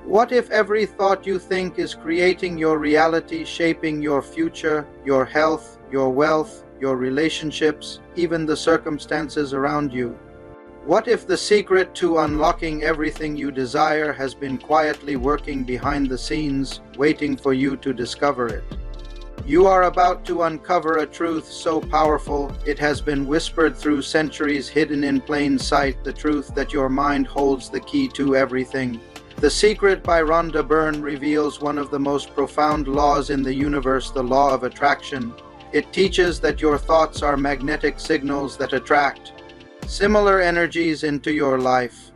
What if every thought you think is creating your reality, shaping your future, your health, your wealth, your relationships, even the circumstances around you? What if the secret to unlocking everything you desire has been quietly working behind the scenes, waiting for you to discover it? You are about to uncover a truth so powerful it has been whispered through centuries, hidden in plain sight, the truth that your mind holds the key to everything. The Secret by Rhonda Byrne reveals one of the most profound laws in the universe, the law of attraction. It teaches that your thoughts are magnetic signals that attract similar energies into your life.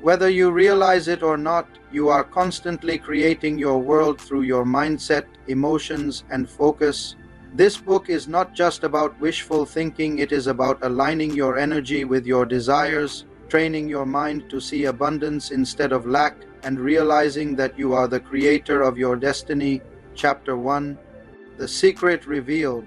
Whether you realize it or not, you are constantly creating your world through your mindset, emotions, and focus. This book is not just about wishful thinking, it is about aligning your energy with your desires, training your mind to see abundance instead of lack, and realizing that you are the creator of your destiny. Chapter 1: The Secret Revealed.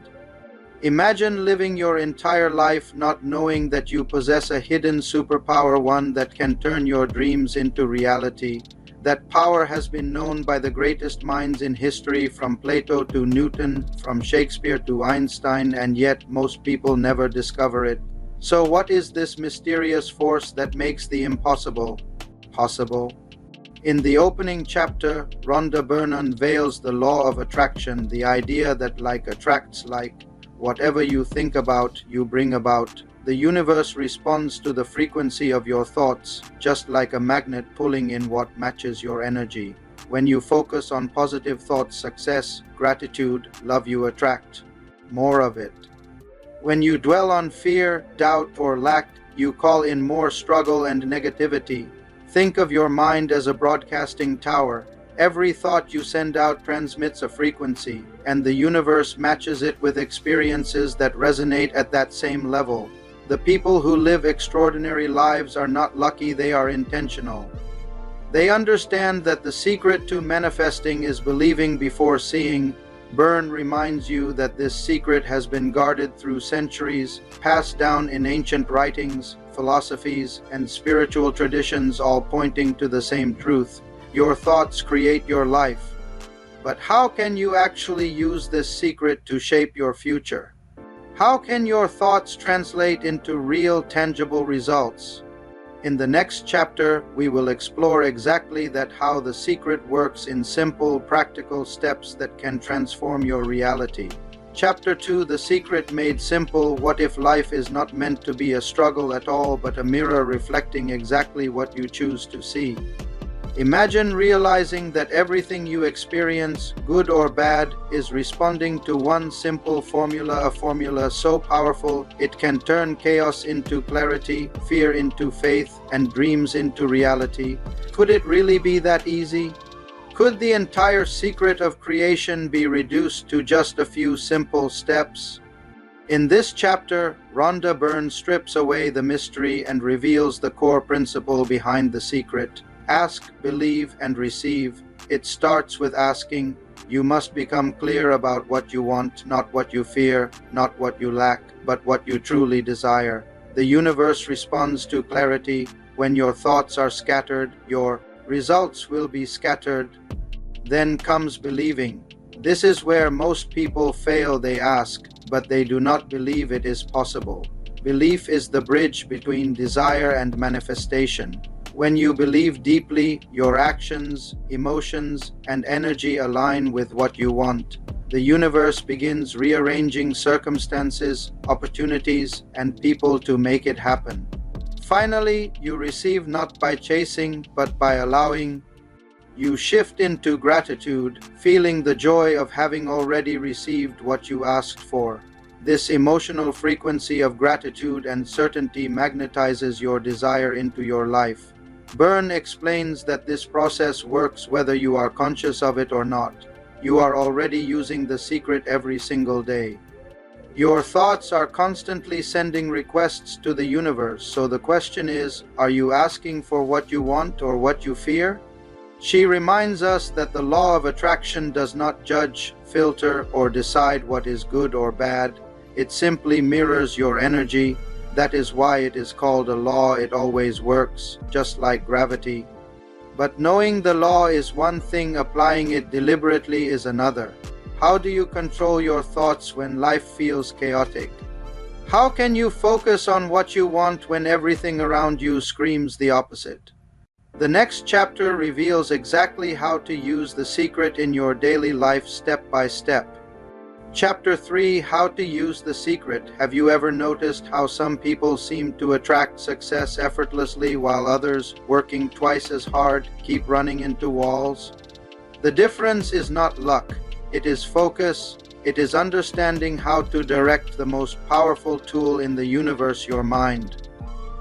Imagine living your entire life not knowing that you possess a hidden superpower, one that can turn your dreams into reality. That power has been known by the greatest minds in history, from Plato to Newton, from Shakespeare to Einstein, and yet most people never discover it. So what is this mysterious force that makes the impossible possible? In the opening chapter, Rhonda Byrne unveils the law of attraction, the idea that like attracts like. Whatever you think about, you bring about. The universe responds to the frequency of your thoughts, just like a magnet pulling in what matches your energy. When you focus on positive thoughts, success, gratitude, love, you attract more of it. When you dwell on fear, doubt, or lack, you call in more struggle and negativity. Think of your mind as a broadcasting tower. Every thought you send out transmits a frequency, and the universe matches it with experiences that resonate at that same level. The people who live extraordinary lives are not lucky, they are intentional. They understand that the secret to manifesting is believing before seeing. Byrne reminds you that this secret has been guarded through centuries, passed down in ancient writings, philosophies, and spiritual traditions, all pointing to the same truth. Your thoughts create your life. But how can you actually use this secret to shape your future? How can your thoughts translate into real, tangible results? In the next chapter, we will explore exactly that, how the secret works in simple, practical steps that can transform your reality. Chapter 2: The Secret Made Simple. What if life is not meant to be a struggle at all, but a mirror reflecting exactly what you choose to see? Imagine realizing that everything you experience, good or bad, is responding to one simple formula, a formula so powerful it can turn chaos into clarity, fear into faith, and dreams into reality. Could it really be that easy? Could the entire secret of creation be reduced to just a few simple steps? In this chapter, Rhonda Byrne strips away the mystery and reveals the core principle behind the secret. Ask, believe, and receive. It starts with asking. You must become clear about what you want, not what you fear, not what you lack, but what you truly desire. The universe responds to clarity. When your thoughts are scattered, your results will be scattered. Then comes believing. This is where most people fail. They ask, but they do not believe it is possible. Belief is the bridge between desire and manifestation. When you believe deeply, your actions, emotions, and energy align with what you want. The universe begins rearranging circumstances, opportunities, and people to make it happen. Finally, you receive not by chasing, but by allowing. You shift into gratitude, feeling the joy of having already received what you asked for. This emotional frequency of gratitude and certainty magnetizes your desire into your life. Byrne explains that this process works whether you are conscious of it or not. You are already using the secret every single day. Your thoughts are constantly sending requests to the universe, so the question is, are you asking for what you want or what you fear? She reminds us that the law of attraction does not judge, filter, or decide what is good or bad. It simply mirrors your energy. That is why it is called a law. It always works, just like gravity. But knowing the law is one thing, applying it deliberately is another. How do you control your thoughts when life feels chaotic? How can you focus on what you want when everything around you screams the opposite? The next chapter reveals exactly how to use the secret in your daily life step by step. Chapter 3: How to use the secret. Have you ever noticed how some people seem to attract success effortlessly while others, working twice as hard, keep running into walls? The difference is not luck, it is focus. It is understanding how to direct the most powerful tool in the universe, your mind.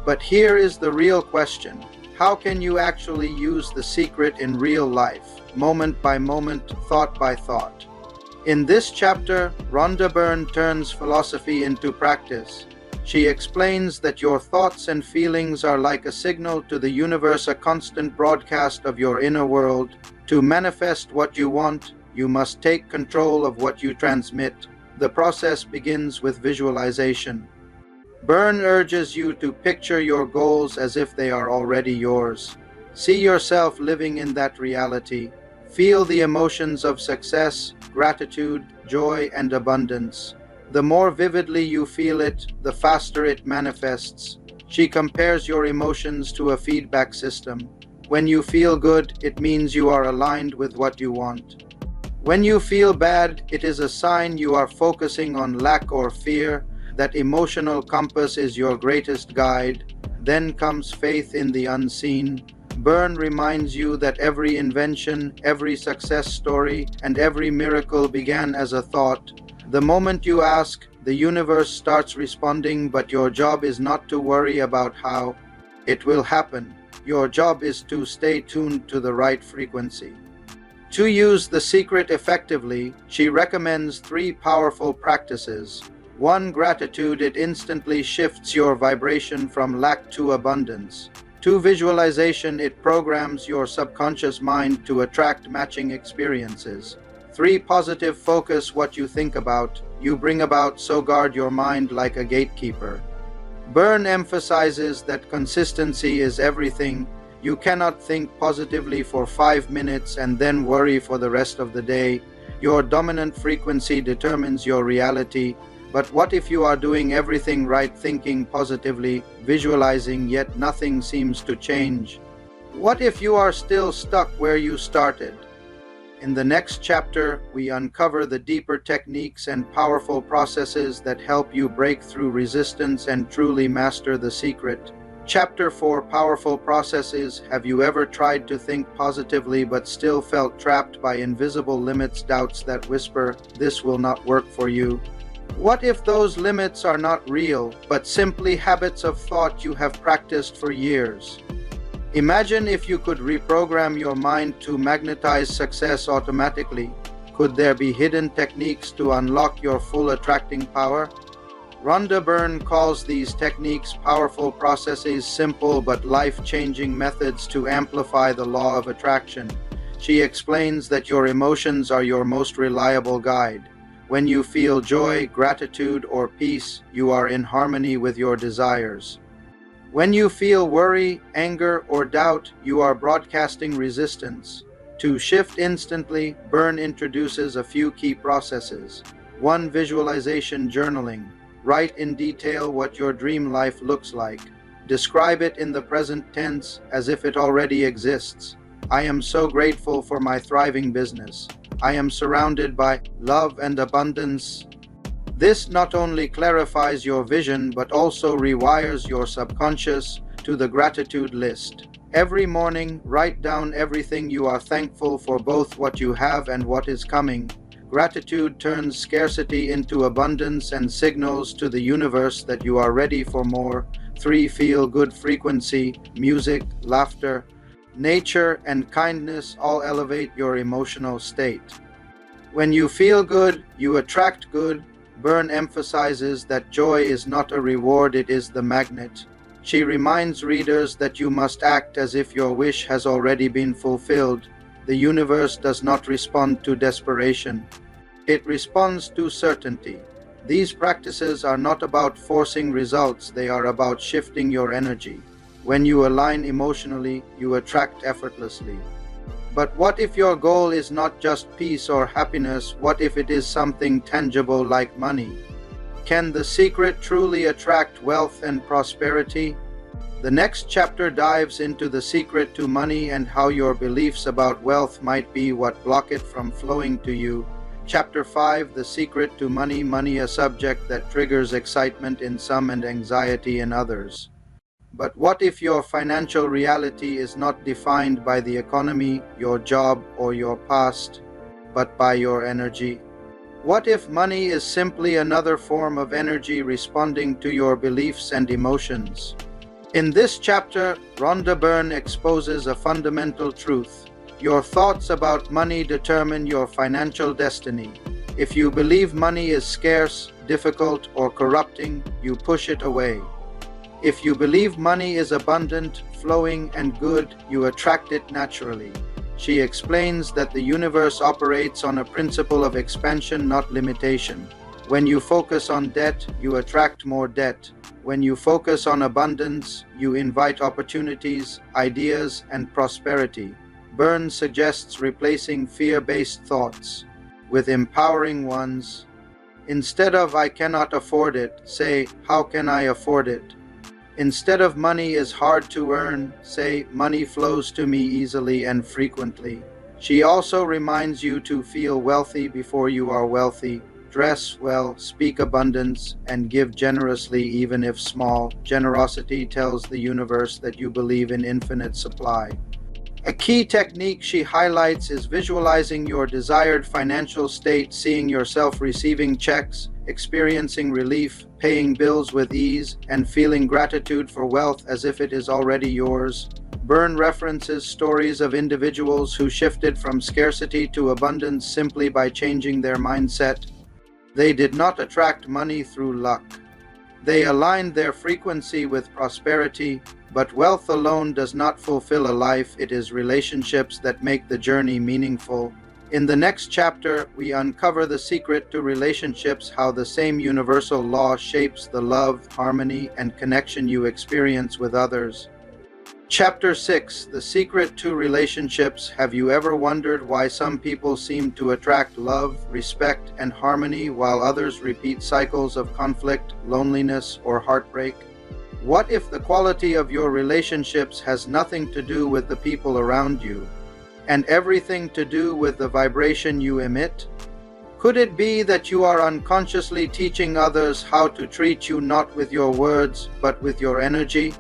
But here is the real question. How can you actually use the secret in real life, moment by moment, thought by thought? In this chapter, Rhonda Byrne turns philosophy into practice. She explains that your thoughts and feelings are like a signal to the universe, a constant broadcast of your inner world. To manifest what you want, you must take control of what you transmit. The process begins with visualization. Byrne urges you to picture your goals as if they are already yours. See yourself living in that reality. Feel the emotions of success, gratitude, joy, and abundance. The more vividly you feel it, the faster it manifests. She compares your emotions to a feedback system. When you feel good, it means you are aligned with what you want. When you feel bad, it is a sign you are focusing on lack or fear. That emotional compass is your greatest guide. Then comes faith in the unseen. Byrne reminds you that every invention, every success story, and every miracle began as a thought. The moment you ask, the universe starts responding, but your job is not to worry about how it will happen. Your job is to stay tuned to the right frequency. To use the secret effectively, she recommends 3 powerful practices. 1. Gratitude. It instantly shifts your vibration from lack to abundance. 2. Visualization. It programs your subconscious mind to attract matching experiences. 3. Positive focus. What you think about, you bring about, so guard your mind like a gatekeeper. Byrne emphasizes that consistency is everything. You cannot think positively for 5 minutes and then worry for the rest of the day. Your dominant frequency determines your reality. But what if you are doing everything right, thinking positively, visualizing, yet nothing seems to change? What if you are still stuck where you started? In the next chapter, we uncover the deeper techniques and powerful processes that help you break through resistance and truly master the secret. Chapter 4: Powerful processes. Have you ever tried to think positively but still felt trapped by invisible limits, doubts that whisper, "This will not work for you"? What if those limits are not real, but simply habits of thought you have practiced for years? Imagine if you could reprogram your mind to magnetize success automatically. Could there be hidden techniques to unlock your full attracting power? Rhonda Byrne calls these techniques powerful processes, simple but life-changing methods to amplify the law of attraction. She explains that your emotions are your most reliable guide. When you feel joy, gratitude, or peace, you are in harmony with your desires. When you feel worry, anger, or doubt, you are broadcasting resistance. To shift instantly, Byrne introduces a few key processes. 1. Visualization journaling. Write in detail what your dream life looks like. Describe it in the present tense as if it already exists. I am so grateful for my thriving business. I am surrounded by love and abundance. This not only clarifies your vision but also rewires your subconscious to the gratitude list. Every morning, write down everything you are thankful for, both what you have and what is coming. Gratitude turns scarcity into abundance and signals to the universe that you are ready for more. 3. Feel good frequency. Music, laughter, nature, and kindness all elevate your emotional state. When you feel good, you attract good. Byrne emphasizes that joy is not a reward, it is the magnet. She reminds readers that you must act as if your wish has already been fulfilled. The universe does not respond to desperation. It responds to certainty. These practices are not about forcing results, they are about shifting your energy. When you align emotionally, you attract effortlessly. But what if your goal is not just peace or happiness? What if it is something tangible like money? Can the secret truly attract wealth and prosperity? The next chapter dives into the secret to money and how your beliefs about wealth might be what block it from flowing to you. Chapter 5, The Secret to Money. Money, a subject that triggers excitement in some and anxiety in others. But what if your financial reality is not defined by the economy, your job, or your past, but by your energy? What if money is simply another form of energy responding to your beliefs and emotions? In this chapter, Rhonda Byrne exposes a fundamental truth. Your thoughts about money determine your financial destiny. If you believe money is scarce, difficult, or corrupting, you push it away. If you believe money is abundant, flowing, and good, you attract it naturally. She explains that the universe operates on a principle of expansion, not limitation. When you focus on debt, you attract more debt. When you focus on abundance, you invite opportunities, ideas, and prosperity. Byrne suggests replacing fear-based thoughts with empowering ones. Instead of "I cannot afford it," say "How can I afford it?" Instead of "Money is hard to earn," say "Money flows to me easily and frequently." She also reminds you to feel wealthy before you are wealthy. Dress well, speak abundance, and give generously even if small. Generosity tells the universe that you believe in infinite supply. A key technique she highlights is visualizing your desired financial state, seeing yourself receiving checks, experiencing relief, paying bills with ease, and feeling gratitude for wealth as if it is already yours. Byrne references stories of individuals who shifted from scarcity to abundance simply by changing their mindset. They did not attract money through luck. They aligned their frequency with prosperity, but wealth alone does not fulfill a life. It is relationships that make the journey meaningful. In the next chapter, we uncover the secret to relationships, how the same universal law shapes the love, harmony, and connection you experience with others. Chapter 6, The Secret to Relationships. Have you ever wondered why some people seem to attract love, respect, and harmony while others repeat cycles of conflict, loneliness, or heartbreak? What if the quality of your relationships has nothing to do with the people around you, and everything to do with the vibration you emit? Could it be that you are unconsciously teaching others how to treat you not with your words, but with your energy?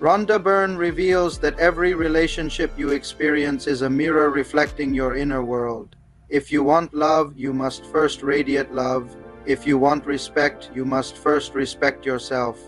Rhonda Byrne reveals that every relationship you experience is a mirror reflecting your inner world. If you want love, you must first radiate love. If you want respect, you must first respect yourself.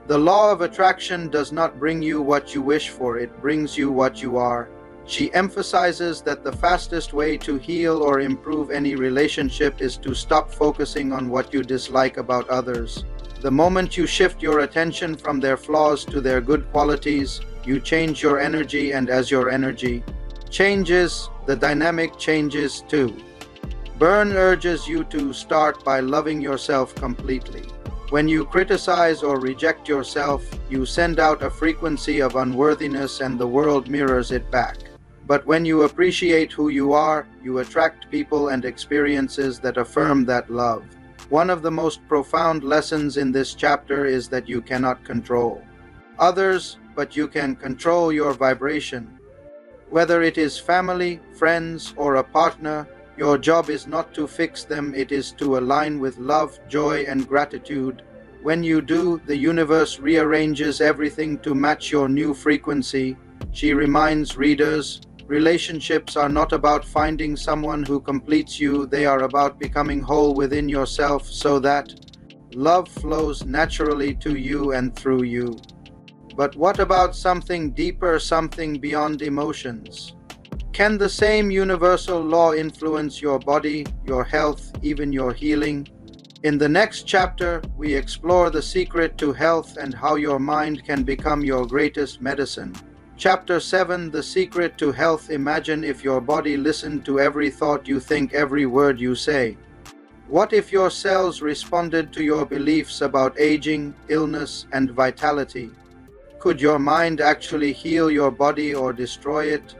The law of attraction does not bring you what you wish for, it brings you what you are. She emphasizes that the fastest way to heal or improve any relationship is to stop focusing on what you dislike about others. The moment you shift your attention from their flaws to their good qualities, you change your energy, and as your energy changes, the dynamic changes too. Byrne urges you to start by loving yourself completely. When you criticize or reject yourself, you send out a frequency of unworthiness and the world mirrors it back. But when you appreciate who you are, you attract people and experiences that affirm that love. One of the most profound lessons in this chapter is that you cannot control others, but you can control your vibration. Whether it is family, friends, or a partner, your job is not to fix them, it is to align with love, joy, and gratitude. When you do, the universe rearranges everything to match your new frequency. She reminds readers, relationships are not about finding someone who completes you, they are about becoming whole within yourself so that love flows naturally to you and through you. But what about something deeper, something beyond emotions? Can the same universal law influence your body, your health, even your healing? In the next chapter, we explore the secret to health and how your mind can become your greatest medicine. Chapter 7, The Secret to Health. Imagine if your body listened to every thought you think, every word you say. What if your cells responded to your beliefs about aging, illness, and vitality? Could your mind actually heal your body or destroy it?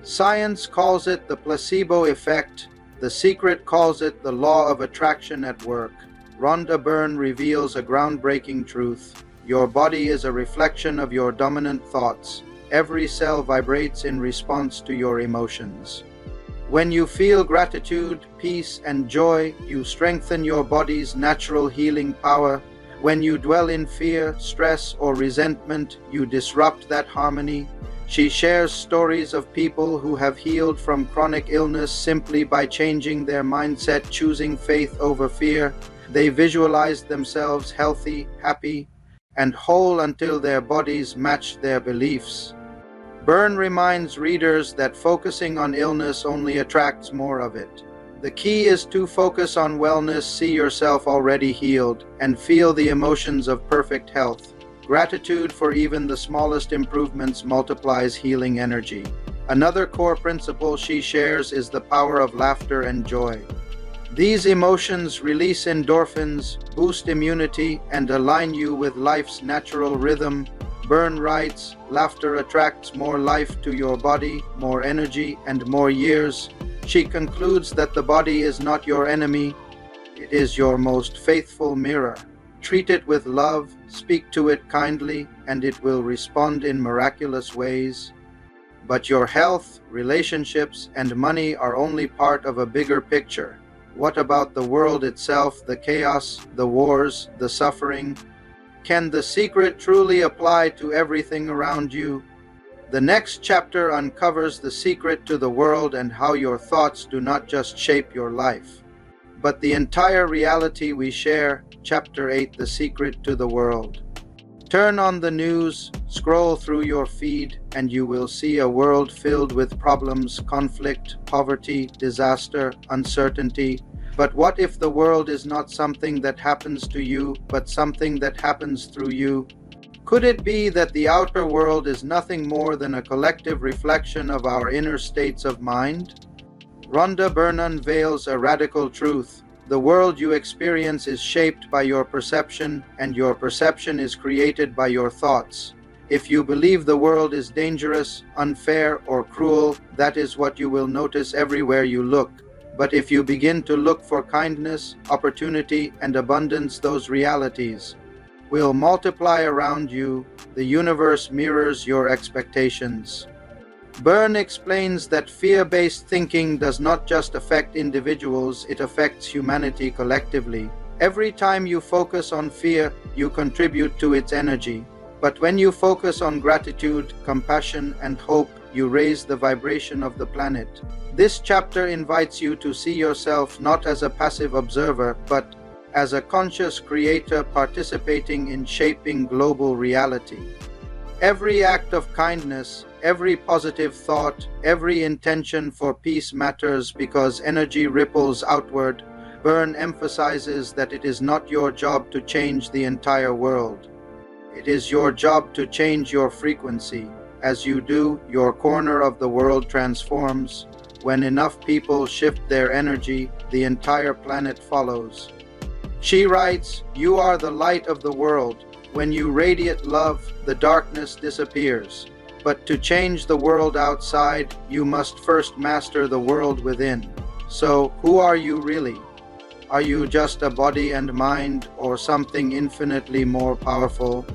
Science calls it the placebo effect. The Secret calls it the law of attraction at work. Rhonda Byrne reveals a groundbreaking truth. Your body is a reflection of your dominant thoughts. Every cell vibrates in response to your emotions. When you feel gratitude, peace, and joy, you strengthen your body's natural healing power. When you dwell in fear, stress, or resentment, you disrupt that harmony. She shares stories of people who have healed from chronic illness simply by changing their mindset, choosing faith over fear. They visualized themselves healthy, happy, and whole until their bodies matched their beliefs. Byrne reminds readers that focusing on illness only attracts more of it. The key is to focus on wellness, see yourself already healed, and feel the emotions of perfect health. Gratitude for even the smallest improvements multiplies healing energy. Another core principle she shares is the power of laughter and joy. These emotions release endorphins, boost immunity, and align you with life's natural rhythm. Byrne writes, laughter attracts more life to your body, more energy, and more years. She concludes that the body is not your enemy, it is your most faithful mirror. Treat it with love, speak to it kindly, and it will respond in miraculous ways. But your health, relationships, and money are only part of a bigger picture. What about the world itself, the chaos, the wars, the suffering? Can the secret truly apply to everything around you? The next chapter uncovers the secret to the world and how your thoughts do not just shape your life, but the entire reality we share. Chapter 8, The Secret to the World. Turn on the news, scroll through your feed, and you will see a world filled with problems, conflict, poverty, disaster, uncertainty. But what if the world is not something that happens to you, but something that happens through you? Could it be that the outer world is nothing more than a collective reflection of our inner states of mind? Rhonda Byrne unveils a radical truth. The world you experience is shaped by your perception, and your perception is created by your thoughts. If you believe the world is dangerous, unfair, or cruel, that is what you will notice everywhere you look. But if you begin to look for kindness, opportunity, and abundance, those realities will multiply around you. The universe mirrors your expectations. Byrne explains that fear-based thinking does not just affect individuals, it affects humanity collectively. Every time you focus on fear, you contribute to its energy. But when you focus on gratitude, compassion, and hope, you raise the vibration of the planet. This chapter invites you to see yourself not as a passive observer, but as a conscious creator participating in shaping global reality. Every act of kindness, every positive thought, every intention for peace matters because energy ripples outward. Byrne emphasizes that it is not your job to change the entire world. It is your job to change your frequency. As you do, your corner of the world transforms. When enough people shift their energy, the entire planet follows. She writes, "You are the light of the world. When you radiate love, the darkness disappears. But to change the world outside, you must first master the world within." So, who are you really? Are you just a body and mind, or something infinitely more powerful?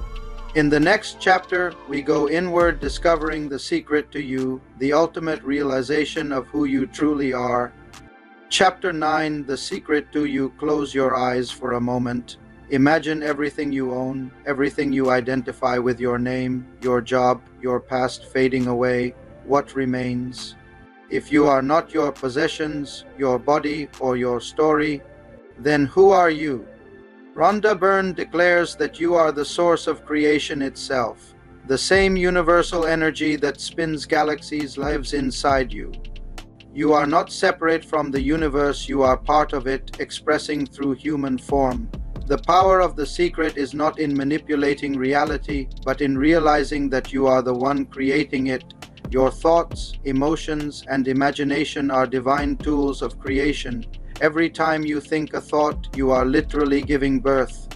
In the next chapter, we go inward, discovering the secret to you, the ultimate realization of who you truly are. Chapter 9, The Secret to You. Close your eyes for a moment. Imagine everything you own, everything you identify with your name, your job, your past fading away. What remains? If you are not your possessions, your body, or your story, then who are you? Rhonda Byrne declares that you are the source of creation itself. The same universal energy that spins galaxies lives inside you. You are not separate from the universe, you are part of it, expressing through human form. The power of the secret is not in manipulating reality, but in realizing that you are the one creating it. Your thoughts, emotions, and imagination are divine tools of creation. Every time you think a thought, you are literally giving birth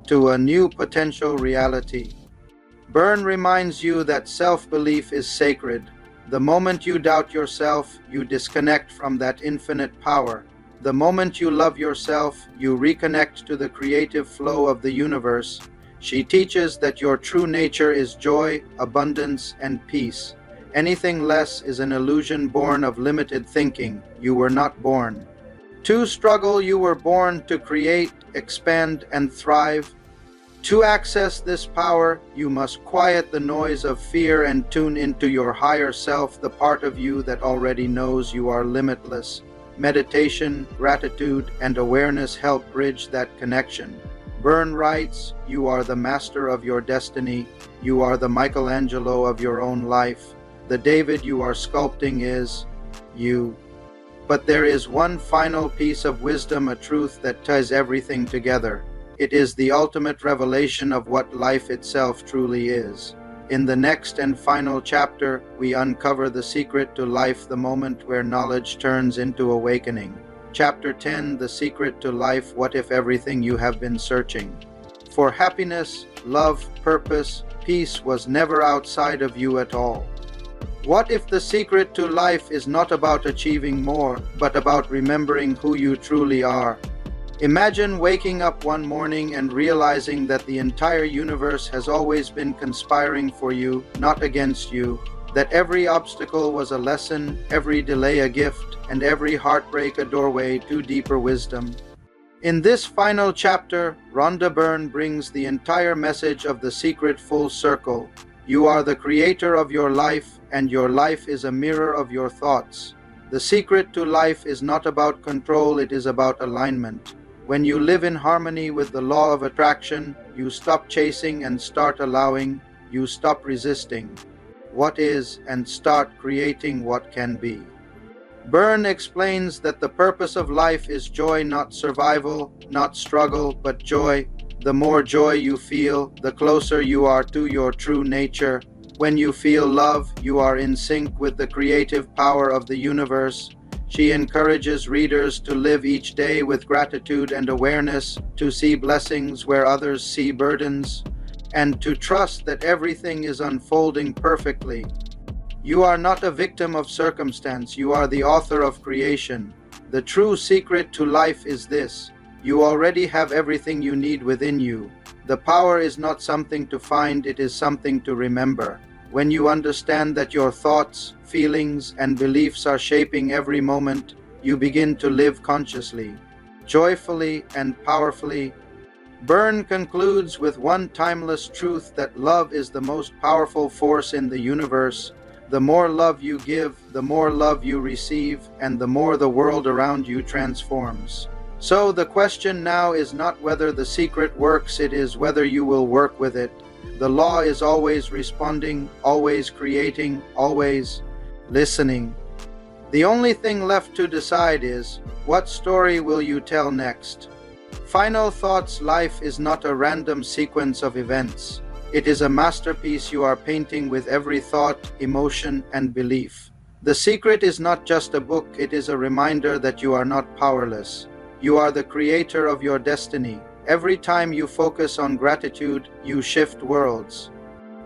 to a new potential reality. Byrne reminds you that self-belief is sacred. The moment you doubt yourself, you disconnect from that infinite power. The moment you love yourself, you reconnect to the creative flow of the universe. She teaches that your true nature is joy, abundance, and peace. Anything less is an illusion born of limited thinking. You were not born to struggle, you were born to create, expand, and thrive. To access this power, you must quiet the noise of fear and tune into your higher self, the part of you that already knows you are limitless. Meditation, gratitude, and awareness help bridge that connection. Byrne writes, "You are the master of your destiny. You are the Michelangelo of your own life. The David you are sculpting is you." But there is one final piece of wisdom, a truth that ties everything together. It is the ultimate revelation of what life itself truly is. In the next and final chapter, we uncover the secret to life, the moment where knowledge turns into awakening. Chapter 10, The Secret to Life. What if everything you have been searching for, happiness, love, purpose, peace, was never outside of you at all? What if the secret to life is not about achieving more, but about remembering who you truly are? Imagine waking up one morning and realizing that the entire universe has always been conspiring for you, not against you. That every obstacle was a lesson, every delay a gift, and every heartbreak a doorway to deeper wisdom. In this final chapter, Rhonda Byrne brings the entire message of The Secret full circle. You are the creator of your life, and your life is a mirror of your thoughts. The secret to life is not about control, it is about alignment. When you live in harmony with the law of attraction, you stop chasing and start allowing. You stop resisting what is and start creating what can be. Byrne explains that the purpose of life is joy, not survival, not struggle, but joy. The more joy you feel, the closer you are to your true nature. When you feel love, you are in sync with the creative power of the universe. She encourages readers to live each day with gratitude and awareness, to see blessings where others see burdens, and to trust that everything is unfolding perfectly. You are not a victim of circumstance, you are the author of creation. The true secret to life is this: you already have everything you need within you. The power is not something to find, it is something to remember. When you understand that your thoughts, feelings, and beliefs are shaping every moment, you begin to live consciously, joyfully, and powerfully. Byrne concludes with one timeless truth, that love is the most powerful force in the universe. The more love you give, the more love you receive, and the more the world around you transforms. So the question now is not whether the secret works, it is whether you will work with it. The law is always responding, always creating, always listening. The only thing left to decide is, what story will you tell next? Final thoughts: life is not a random sequence of events. It is a masterpiece you are painting with every thought, emotion, and belief. The secret is not just a book, it is a reminder that you are not powerless. You are the creator of your destiny. Every time you focus on gratitude, you shift worlds.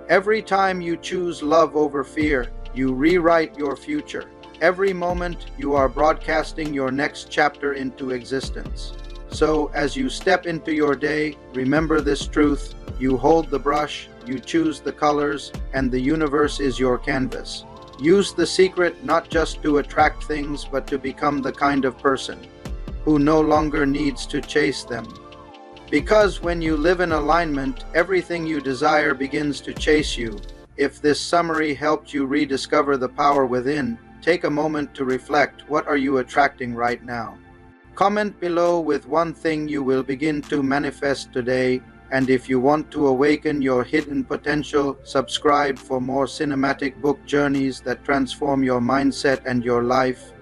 Every time you choose love over fear, you rewrite your future. Every moment, you are broadcasting your next chapter into existence. So, as you step into your day, remember this truth: you hold the brush, you choose the colors, and the universe is your canvas. Use the secret not just to attract things, but to become the kind of person who no longer needs to chase them. Because when you live in alignment, everything you desire begins to chase you. If this summary helped you rediscover the power within, take a moment to reflect. What are you attracting right now? Comment below with one thing you will begin to manifest today. And if you want to awaken your hidden potential, subscribe for more cinematic book journeys that transform your mindset and your life.